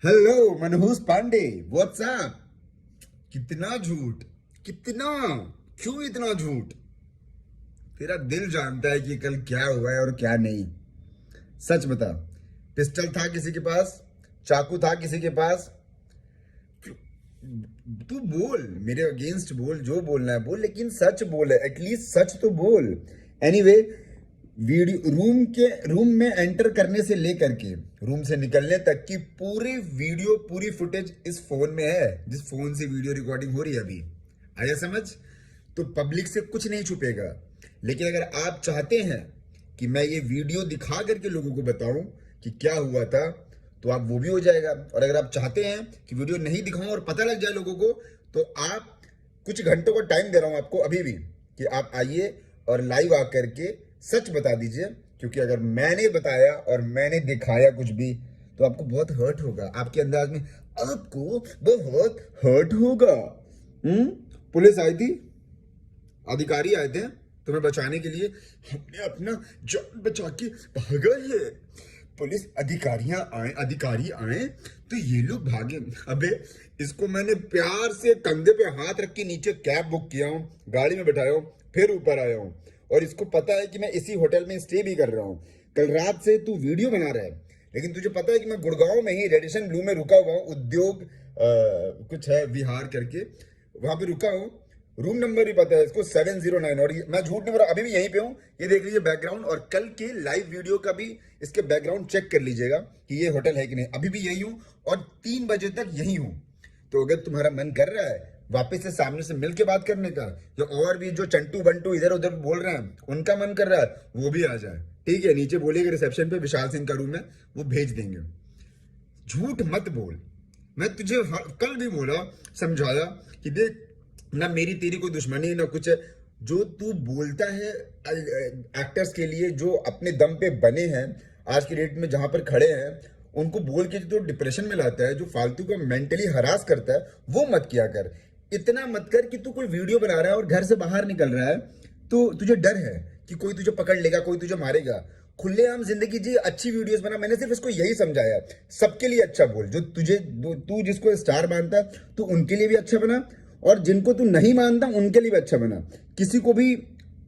Hello मनहूस Pandey, WhatsApp. कितना झूठ, कितना, क्यों इतना झूठ? तेरा दिल जानता है कि कल क्या हुआ है और क्या नहीं। सच बता, पिस्टल था किसी के पास? चाकू था किसी के पास? तू बोल, मेरे अगेंस्ट बोल, जो बोलना है बोल, लेकिन सच बोल, एटलीस्ट सच तो बोल। एनीवे, वीडियो रूम में एंटर करने से लेकर के रूम से निकलने तक की पूरी वीडियो, पूरी फुटेज इस फोन में है, जिस फोन से वीडियो रिकॉर्डिंग हो रही है अभी। आया समझ? तो पब्लिक से कुछ नहीं छुपेगा। लेकिन अगर आप चाहते हैं कि मैं ये वीडियो दिखा करके लोगों को बताऊं कि क्या हुआ था, तो आप वो भी हो जाएगा। और अगर आप चाहते हैं कि वीडियो नहीं दिखाऊं और पता लग जाए लोगों को, तो आप कुछ घंटों का टाइम दे रहा हूं आपको अभी भी, कि आप आइए और लाइव आकर के सच बता दीजिए। क्योंकि अगर मैंने बताया और मैंने दिखाया कुछ भी, तो आपको बहुत हर्ट होगा, आपके अंदाज में आपको बहुत हर्ट होगा। पुलिस आई थी, अधिकारी आए थे तुम्हें बचाने के लिए। हमने अपना जान बचा के भागा है। पुलिस अधिकारी आए तो ये लोग भागे। अबे, इसको मैंने प्यार से कंधे पे हाथ रख के नीचे कैब बुक किया हूँ, गाड़ी में बैठाया हूँ, फिर ऊपर आया हूँ। और इसको पता है कि मैं इसी होटल में स्टे भी कर रहा हूँ। कल रात से तू वीडियो बना रहा है, लेकिन तुझे पता है कि मैं गुड़गांव में ही रेडिसन ब्लू में रुका हुआ हूँ। उद्योग कुछ है विहार करके, वहां पे रुका हूँ। रूम नंबर भी पता है इसको, 709। और मैं झूठ नहीं बोल रहा, अभी भी यहीं पे हूँ। ये देख लीजिए बैकग्राउंड, और कल के लाइव वीडियो का भी इसके बैकग्राउंड चेक कर लीजिएगा कि ये होटल है कि नहीं। अभी भी यही हूँ और 3 बजे तक यही हूँ। तो अगर तुम्हारा मन कर रहा है वापस से सामने से मिल के बात करने का, या और भी जो चंटू बंटू इधर उधर बोल रहे हैं उनका मन कर रहा है, वो भी आ जाए। ठीक है, नीचे बोलिएगा रिसेप्शन पे विशाल सिंह का रूम है, वो भेज देंगे। झूठ मत बोल। मैं तुझे कल भी बोला, समझाया कि देख, ना मेरी तेरी कोई दुश्मनी ना कुछ है। जो तू बोलता है एक्टर्स के लिए जो अपने दम पे बने हैं, आज की डेट में जहां पर खड़े हैं, उनको बोल के जो डिप्रेशन में लाता है, जो फालतू को मेंटली हरास करता है, वो मत किया कर। इतना मत कर कि तू कोई वीडियो बना रहा है और घर से बाहर निकल रहा है तो तुझे डर है कि कोई तुझे पकड़ लेगा, कोई तुझे मारेगा। खुलेआम जिंदगी जी, अच्छी वीडियोस बना। मैंने सिर्फ इसको यही समझाया, सबके लिए अच्छा बोल। जो तू जिसको स्टार मानता है, तो उनके लिए भी अच्छा बना, और जिनको तू नहीं मानता उनके लिए भी अच्छा बना। किसी को भी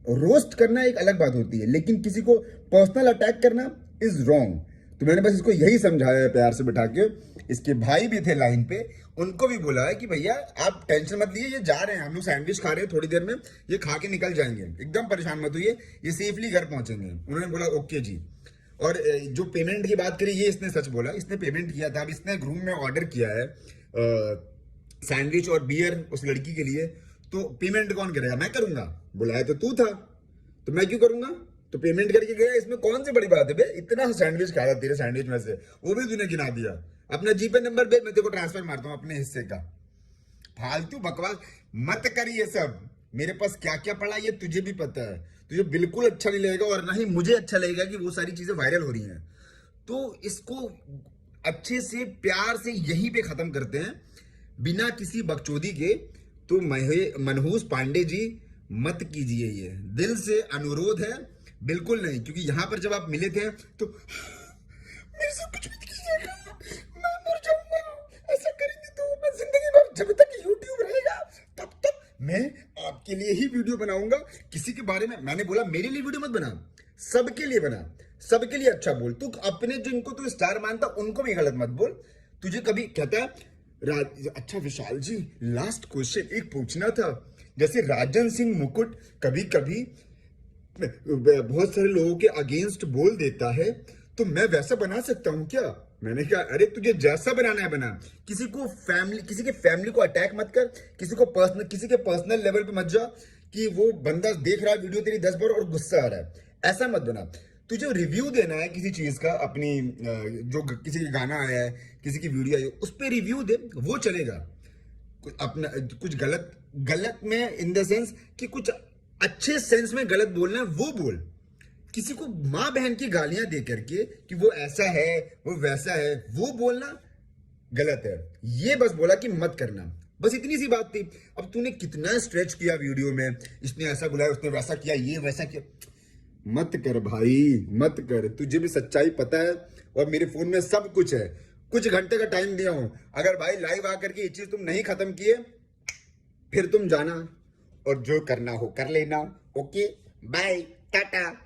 रोस्ट करना एक अलग बात होती है, लेकिन किसी को पर्सनल अटैक करना इज रॉन्ग। तो मैंने बस इसको यही समझाया है प्यार से बिठा के। इसके भाई भी थे लाइन पे, उनको भी बोला है कि भैया आप टेंशन मत लीजिए, ये जा रहे हैं, हम लोग सैंडविच खा रहे हैं, थोड़ी देर में ये खा के निकल जाएंगे, एकदम परेशान मत होइए, ये सेफली घर पहुंचेंगे। उन्होंने बोला ओके जी। और जो पेमेंट की बात करी, ये इसने सच बोला, इसने पेमेंट किया था। अब इसने रूम में ऑर्डर किया है सैंडविच और बियर उस लड़की के लिए। तो पेमेंट कौन करेगा? मैं करूंगा, बुलाया तो तू था, तो मैं क्यों करूंगा? तो पेमेंट करके गया, इसमें कौन सी बड़ी बात है बे? इतना सैंडविच खाया तेरे सैंडविच में से, वो भी तूने गिना दिया। अपना जीपे नंबर दे, मैं तेरे को ट्रांसफर मारता हूँ अपने हिस्से का। फालतू बकवास मत कर ये सब। मेरे पास क्या क्या पड़ा ये तुझे भी पता है। तुझे बिल्कुल अच्छा नहीं लगेगा, और ना ही मुझे अच्छा लगेगा कि वो सारी चीजें वायरल हो रही हैं। तो इसको अच्छे से प्यार से यहीं पे खत्म करते हैं, बिना किसी बकचोदी के। तो मनहूस पांडे जी, मत कीजिए ये, दिल से अनुरोध है। बिल्कुल नहीं, क्योंकि यहां पर जब आप मिले थे तो मेरे से कुछ मत कीजिएगा, मैं मर जाऊंगा, ऐसा करेंगे तो मैं जिंदगी भर, जब तक यूट्यूब रहेगा तब तक मैं आपके लिए ही वीडियो बनाऊंगा। किसी के बारे में, मैंने बोला मेरे लिए वीडियो मत बना, सबके लिए बना, सबके लिए अच्छा बोल। तू अपने जिनको तू स्टार मानता उनको भी गलत मत बोल। तुझे कभी कहता है अच्छा विशाल जी, लास्ट क्वेश्चन एक पूछना था। जैसे राजन सिंह मुकुट कभी कभी बहुत सारे लोगों के अगेंस्ट बोल देता है, तो मैं वैसा बना सकता हूं क्या? मैंने कहा अरे तुझे जैसा बनाना है बना। किसी के फैमिली को अटैक मत कर, किसी के पर्सनल लेवल पे मत जा कि वो बंदा देख रहा है वीडियो तेरी 10 बार और गुस्सा आ रहा है, ऐसा मत बना। तुझे रिव्यू देना है किसी चीज का, अपनी जो किसी का गाना आया है, किसी की वीडियो आई है, उस पर रिव्यू दे, वो चलेगा। अपना कुछ गलत में इन द सेंस कि कुछ अच्छे सेंस में गलत बोलना है वो बोल। किसी को मां बहन की गालियां दे करके कि वो ऐसा है वो वैसा है, वो बोलना गलत है। ये बस बोला कि मत करना, बस इतनी सी बात थी। अब तूने कितना स्ट्रेच किया वीडियो में, इसने ऐसा बुलाया, उसने वैसा किया, ये वैसा किया। मत कर भाई, मत कर। तुझे भी सच्चाई पता है, और मेरे फोन में सब कुछ है। कुछ घंटे का टाइम दिया हूं, अगर भाई लाइव आकर के ये चीज तुम नहीं खत्म किए फिर तुम जाना और जो करना हो कर लेना। Okay bye Tata.